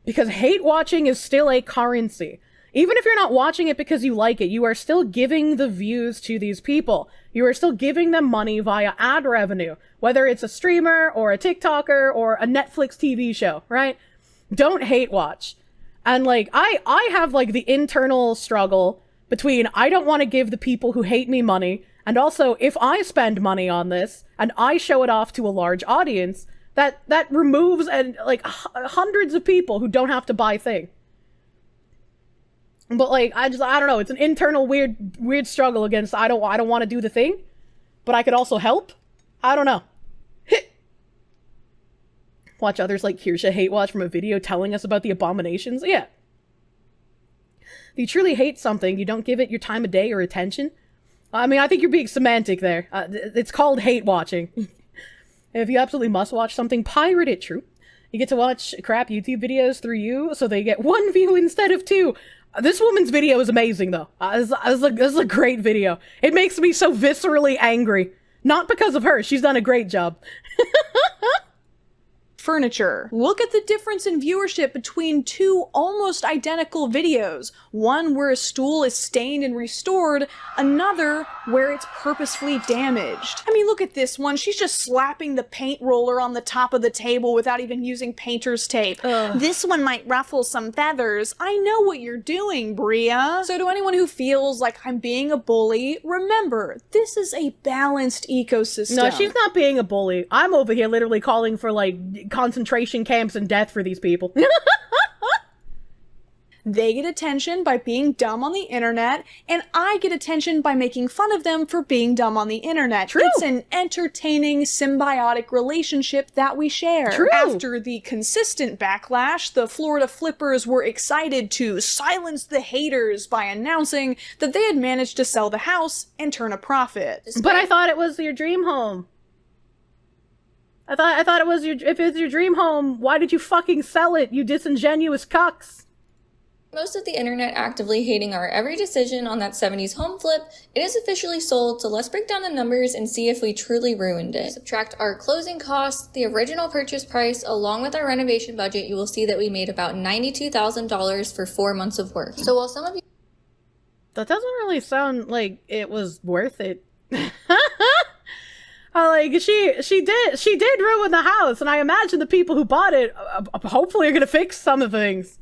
Because hate watching is still a currency. Even if you're not watching it because you like it, you are still giving the views to these people. You are still giving them money via ad revenue. Whether it's a streamer, or a TikToker, or a Netflix TV show, right? Don't hate watch. And like, I have like the internal struggle between I don't want to give the people who hate me money, and also if I spend money on this, and I show it off to a large audience, that removes like hundreds of people who don't have to buy thing. But like, I don't know, it's an internal weird struggle against I don't want to do the thing, but I could also help. I don't know. Watch others like Kirsche hate watch from a video telling us about the abominations. Yeah. If you truly hate something, you don't give it your time of day or attention. I mean, I think you're being semantic there. It's called hate watching. If you absolutely must watch something, pirate it, true. You get to watch crap YouTube videos through you, so they get 1 view instead of 2. This woman's video is amazing, though. This is a great video. It makes me so viscerally angry. Not because of her, she's done a great job. Furniture. Look at the difference in viewership between 2 almost identical videos. One where a stool is stained and restored, another where it's purposefully damaged. I mean, look at this one. She's just slapping the paint roller on the top of the table without even using painter's tape. This one might ruffle some feathers. I know what you're doing, Bria. So to anyone who feels like I'm being a bully, remember, this is a balanced ecosystem. No, she's not being a bully. I'm over here literally calling for, like, concentration camps and death for these people. They get attention by being dumb on the internet, and I get attention by making fun of them for being dumb on the internet. True. It's an entertaining, symbiotic relationship that we share. True. After the consistent backlash, the Florida flippers were excited to silence the haters by announcing that they had managed to sell the house and turn a profit. But I thought it was your dream home. I thought it was if it's your dream home, why did you fucking sell it, you disingenuous cucks? Most of the internet actively hating our every decision on that 70s home flip. It is officially sold, so let's break down the numbers and see if we truly ruined it. Subtract our closing costs, the original purchase price, along with our renovation budget, you will see that we made about $92,000 for 4 months of work. So while some of you— That doesn't really sound like it was worth it. Like, she did ruin the house, and I imagine the people who bought it hopefully are gonna fix some of the things.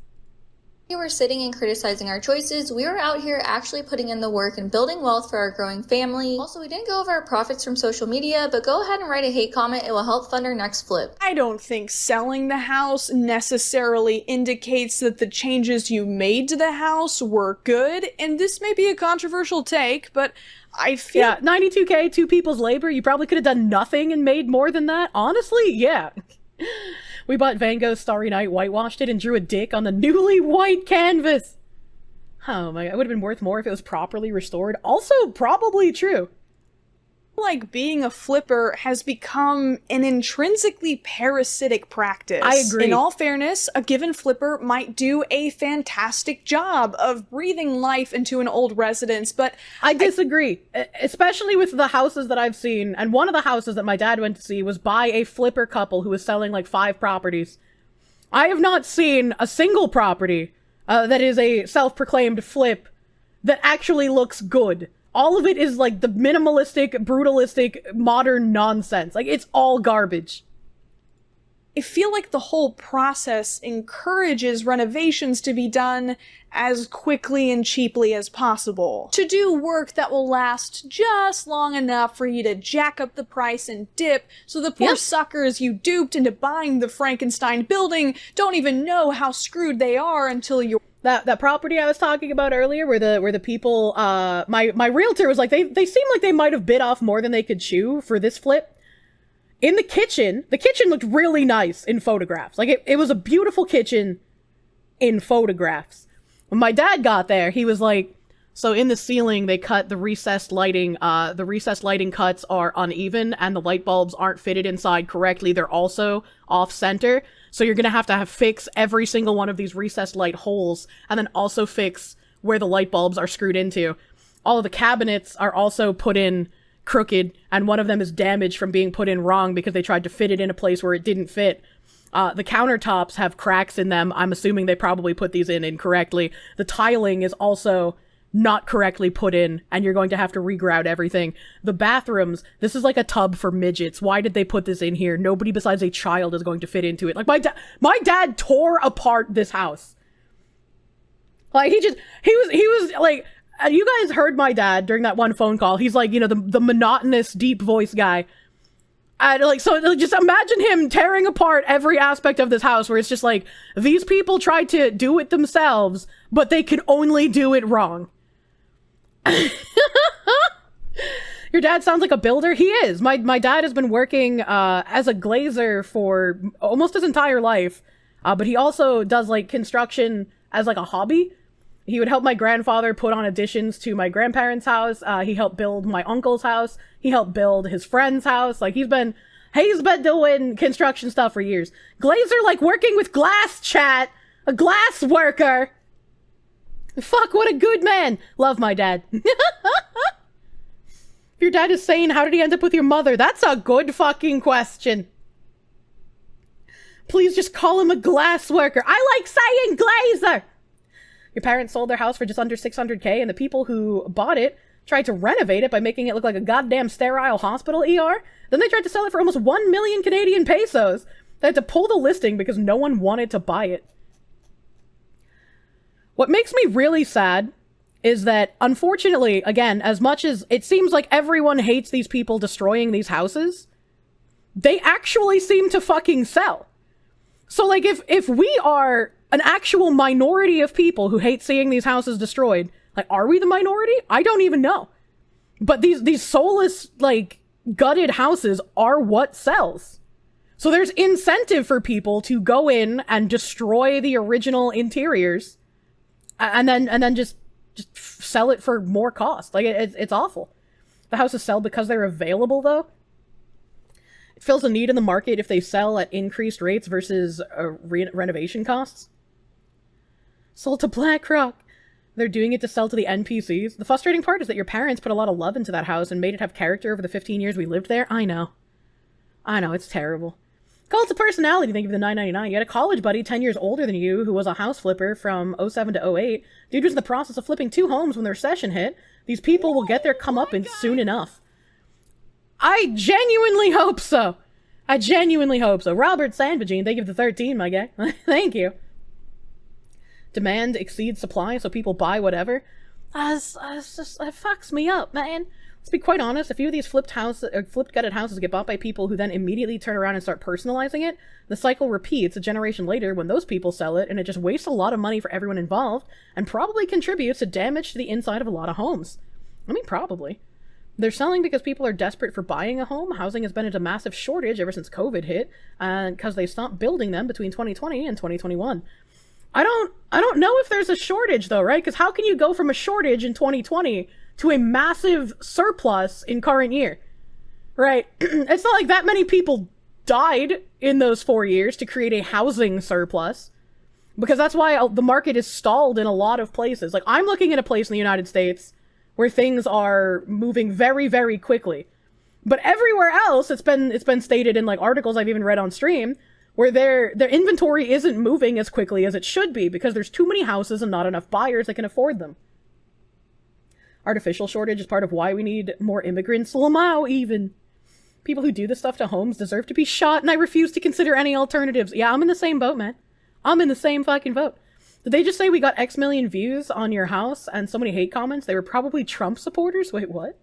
We were sitting and criticizing our choices. We were out here actually putting in the work and building wealth for our growing family. Also, we didn't go over our profits from social media, but go ahead and write a hate comment. It will help fund our next flip. I don't think selling the house necessarily indicates that the changes you made to the house were good, and this may be a controversial take, but I feel— Yeah, $92K, 2 people's labor, you probably could have done nothing and made more than that. Honestly, yeah. We bought Van Gogh's Starry Night, whitewashed it, and drew a dick on the newly white canvas. Oh my god, it would have been worth more if it was properly restored. Also, probably true. Like being a flipper has become an intrinsically parasitic practice. I agree. In all fairness, a given flipper might do a fantastic job of breathing life into an old residence, but I disagree. Especially with the houses that I've seen, and one of the houses that my dad went to see was by a flipper couple who was selling like 5 properties. I have not seen a single property that is a self-proclaimed flip that actually looks good. All of it is like the minimalistic, brutalistic, modern nonsense. Like, it's all garbage. I feel like the whole process encourages renovations to be done as quickly and cheaply as possible. To do work that will last just long enough for you to jack up the price and dip, so the poor suckers you duped into buying the Frankenstein building don't even know how screwed they are until you're... That property I was talking about earlier, where the people, my realtor was like, they seem like they might have bit off more than they could chew for this flip. In the kitchen looked really nice in photographs. Like, it was a beautiful kitchen in photographs. When my dad got there, he was like, so in the ceiling, they cut the recessed lighting. The recessed lighting cuts are uneven, and the light bulbs aren't fitted inside correctly. They're also off-center. So you're going to have fix every single one of these recessed light holes, and then also fix where the light bulbs are screwed into. All of the cabinets are also put in crooked, and one of them is damaged from being put in wrong because they tried to fit it in a place where it didn't fit. The countertops have cracks in them. I'm assuming they probably put these in incorrectly. The tiling is also not correctly put in, and you're going to have to regrout everything. The bathrooms, this is like a tub for midgets. Why did they put this in here? Nobody besides a child is going to fit into it. Like, my dad tore apart this house. Like, he was like, you guys heard my dad during that one phone call. He's like, you know, the monotonous, deep voice guy. And like, so just imagine him tearing apart every aspect of this house, where it's just like, these people tried to do it themselves, but they could only do it wrong. Your dad sounds like a builder. He is. My dad has been working as a glazer for almost his entire life, but he also does like construction as like a hobby. He would help my grandfather put on additions to my grandparents' house. He helped build my uncle's house. He helped build his friend's house. Like, he's been doing construction stuff for years. Glazer, like, working with glass, chat. A glass worker. Fuck, what a good man. Love my dad. If your dad is sane, how did he end up with your mother? That's a good fucking question. Please just call him a glass worker. I like saying glazer. Your parents sold their house for just under $600K, and the people who bought it tried to renovate it by making it look like a goddamn sterile hospital ER. Then they tried to sell it for almost 1 million Canadian pesos. They had to pull the listing because no one wanted to buy it. What makes me really sad is that, unfortunately, again, as much as it seems like everyone hates these people destroying these houses, they actually seem to fucking sell. So, like, if we are an actual minority of people who hate seeing these houses destroyed, like, are we the minority? I don't even know. But these soulless, like, gutted houses are what sells. So there's incentive for people to go in and destroy the original interiors, and then just sell it for more cost. Like, it's awful. The houses sell because they're available, though. It fills a need in the market if they sell at increased rates versus renovation costs. Sold to BlackRock. They're doing it to sell to the NPCs. The frustrating part is that your parents put a lot of love into that house and made it have character over the 15 years we lived there. I know, it's terrible. Cult of personality, thank you for the $9.99. You had a college buddy 10 years older than you who was a house flipper from 07 to 08. Dude was in the process of flipping 2 homes when the recession hit. These people will get their comeuppance soon enough. I genuinely hope so. Robert Sandvagine, thank you for the 13, my guy. Thank you. Demand exceeds supply, so people buy whatever. It fucks me up, man. Let's be quite honest, a few of these flipped gutted houses get bought by people who then immediately turn around and start personalizing it. The cycle repeats a generation later when those people sell it, and it just wastes a lot of money for everyone involved, and probably contributes to damage to the inside of a lot of homes. I mean, probably. They're selling because people are desperate for buying a home. Housing has been at a massive shortage ever since COVID hit, and because they stopped building them between 2020 and 2021. I don't know if there's a shortage though, right? Because how can you go from a shortage in 2020 to a massive surplus in current year, right? It's not like that many people died in those 4 years to create a housing surplus, because that's why the market is stalled in a lot of places. Like, I'm looking at a place in the United States where things are moving very, very quickly, but everywhere else, it's been stated in like articles I've even read on stream, where their inventory isn't moving as quickly as it should be because there's too many houses and not enough buyers that can afford them. artificial shortage is part of why we need more immigrants. Lamau, even. People who do this stuff to homes deserve to be shot, and I refuse to consider any alternatives. Yeah, I'm in the same boat, man. I'm in the same fucking boat. Did they just say we got X million views on your house and so many hate comments? They were probably Trump supporters? Wait, what?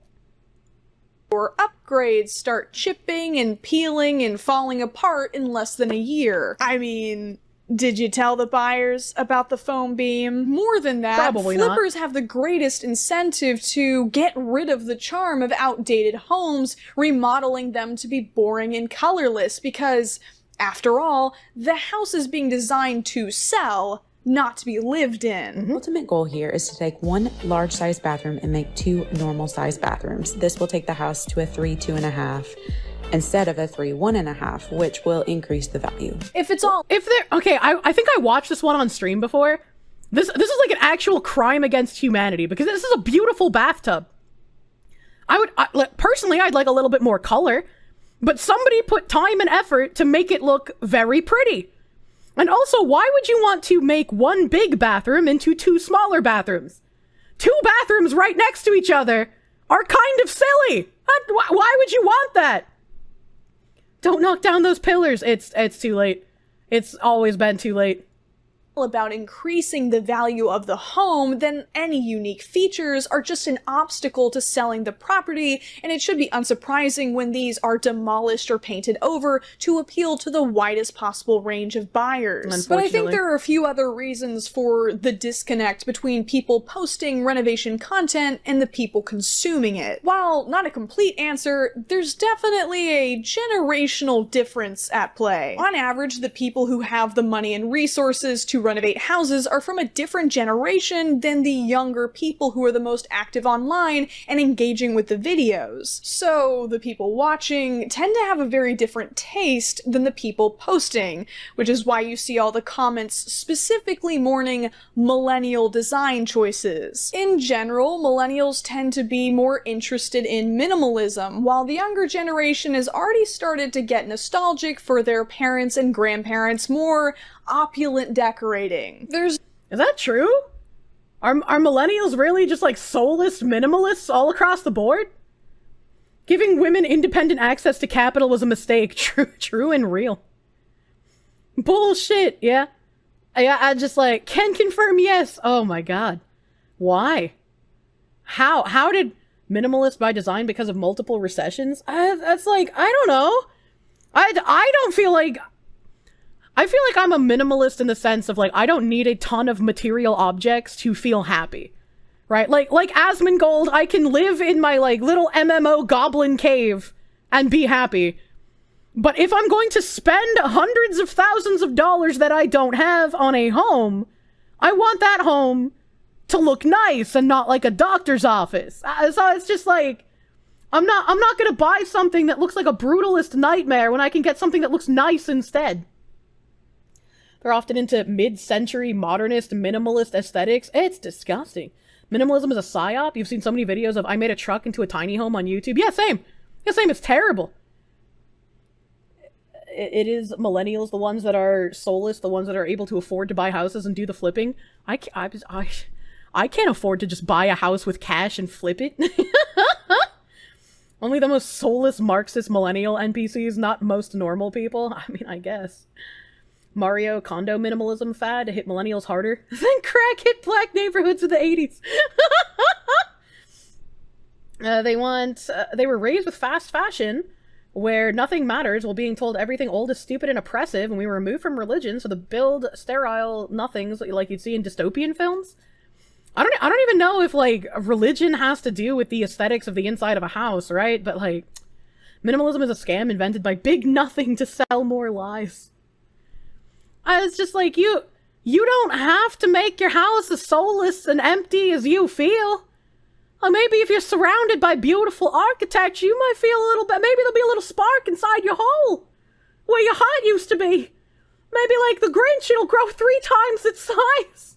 Or upgrades start chipping and peeling and falling apart in less than a year. I mean, did you tell the buyers about the foam beam? More than that, Probably not. flippers have the greatest incentive to get rid of the charm of outdated homes, remodeling them to be boring and colorless because, after all, the house is being designed to sell, not to be lived in. The ultimate goal here is to take one large size bathroom and make 2 normal size bathrooms. This will take the house to a 3, 2.5 instead of a 3, 1.5, which will increase the value. Okay, I think I watched this one on stream before. This is like an actual crime against humanity because this is a beautiful bathtub. Personally, I'd like a little bit more color, but somebody put time and effort to make it look very pretty. And also, why would you want to make one big bathroom into 2 smaller bathrooms? 2 bathrooms right next to each other are kind of silly. Why would you want that? Don't knock down those pillars. It's too late. It's always been too late. About increasing the value of the home, then any unique features are just an obstacle to selling the property, and it should be unsurprising when these are demolished or painted over to appeal to the widest possible range of buyers. But I think there are a few other reasons for the disconnect between people posting renovation content and the people consuming it. While not a complete answer, there's definitely a generational difference at play. On average, the people who have the money and resources to renovate houses are from a different generation than the younger people who are the most active online and engaging with the videos. So the people watching tend to have a very different taste than the people posting, which is why you see all the comments specifically mourning millennial design choices. In general, millennials tend to be more interested in minimalism, while the younger generation has already started to get nostalgic for their parents' and grandparents' more opulent decorating. Is that true? Are millennials really just like soulless minimalists all across the board? Giving women independent access to capital was a mistake. True and real. Bullshit, yeah. I just like, can confirm yes. Oh my god. Why? How did minimalist by design because of multiple recessions? That's like, I don't know. I don't feel like... I feel like I'm a minimalist in the sense of like, I don't need a ton of material objects to feel happy. Right? Like Asmongold, I can live in my like little MMO goblin cave and be happy. But if I'm going to spend hundreds of thousands of dollars that I don't have on a home, I want that home to look nice and not like a doctor's office. So it's just like, I'm not gonna buy something that looks like a brutalist nightmare when I can get something that looks nice instead. They're often into mid-century modernist minimalist aesthetics. It's disgusting. Minimalism is a psyop. You've seen so many videos of I made a truck into a tiny home on YouTube. Yeah, same. Yeah, same. It's terrible. It is millennials, the ones that are soulless, the ones that are able to afford to buy houses and do the flipping. I can't afford to just buy a house with cash and flip it. Only the most soulless Marxist millennial NPCs, not most normal people. I mean, I guess. Mario condo minimalism fad to hit millennials harder than crack hit black neighborhoods in the 80s. They were raised with fast fashion, where nothing matters while being told everything old is stupid and oppressive, and we were removed from religion, so to build sterile nothings like you'd see in dystopian films. I don't even know if like religion has to do with the aesthetics of the inside of a house, right? But like, minimalism is a scam invented by Big Nothing to sell more lies. It's just like, you don't have to make your house as soulless and empty as you feel. Or maybe if you're surrounded by beautiful architecture, you might feel a little bit, maybe there'll be a little spark inside your hole where your heart used to be. Maybe like the Grinch, it'll grow 3 times its size.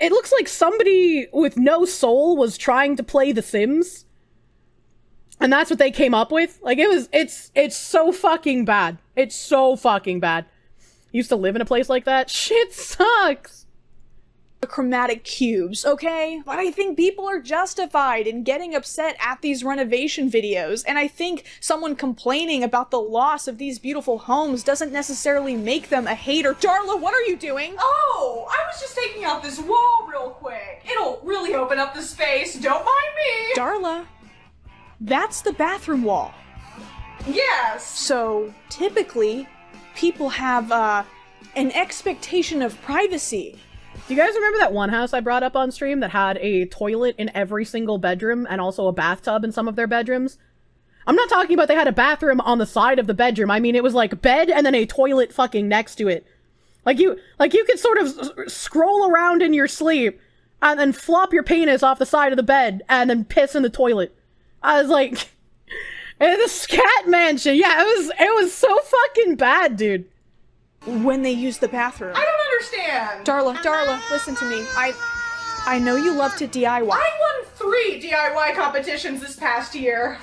It looks like somebody with no soul was trying to play The Sims. And that's what they came up with. Like, it's so fucking bad. It's so fucking bad. Used to live in a place like that. Shit sucks. Chromatic cubes, okay? But I think people are justified in getting upset at these renovation videos, and I think someone complaining about the loss of these beautiful homes doesn't necessarily make them a hater. Darla, what are you doing? Oh, I was just taking out this wall real quick. It'll really open up the space, don't mind me. Darla, that's the bathroom wall. Yes. So, typically, people have, an expectation of privacy. Do you guys remember that one house I brought up on stream that had a toilet in every single bedroom and also a bathtub in some of their bedrooms? I'm not talking about they had a bathroom on the side of the bedroom. I mean, it was like bed and then a toilet fucking next to it. Like you could sort of scroll around in your sleep and then flop your penis off the side of the bed and then piss in the toilet. I was like, the scat mansion. Yeah, it was so fucking bad, dude. When they use the bathroom. I don't understand. Darla, listen to me. I know you love to DIY. I won 3 DIY competitions this past year.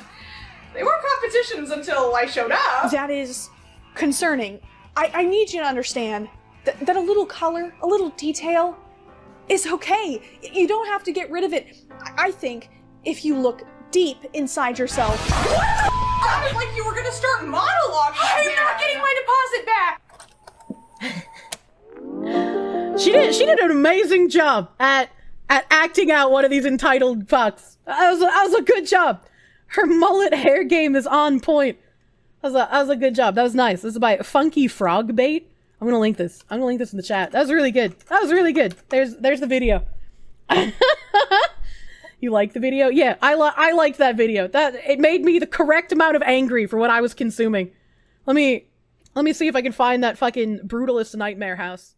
They weren't competitions until I showed up. That is concerning. I need you to understand that a little color, a little detail is okay. You don't have to get rid of it. I think if you look deep inside yourself. Sounded like you were gonna start monologuing. I'm not getting my deposit back. She did an amazing job at acting out one of these entitled fucks. That was a good job. Her mullet hair game is on point. That was a good job. That was nice. This is by FunkyFrogBait. I'm gonna link this. I'm gonna link this in the chat. That was really good. That was really good. There's the video. You like the video? Yeah, I liked that video. It made me the correct amount of angry for what I was consuming. Let me see if I can find that fucking Brutalist Nightmare house.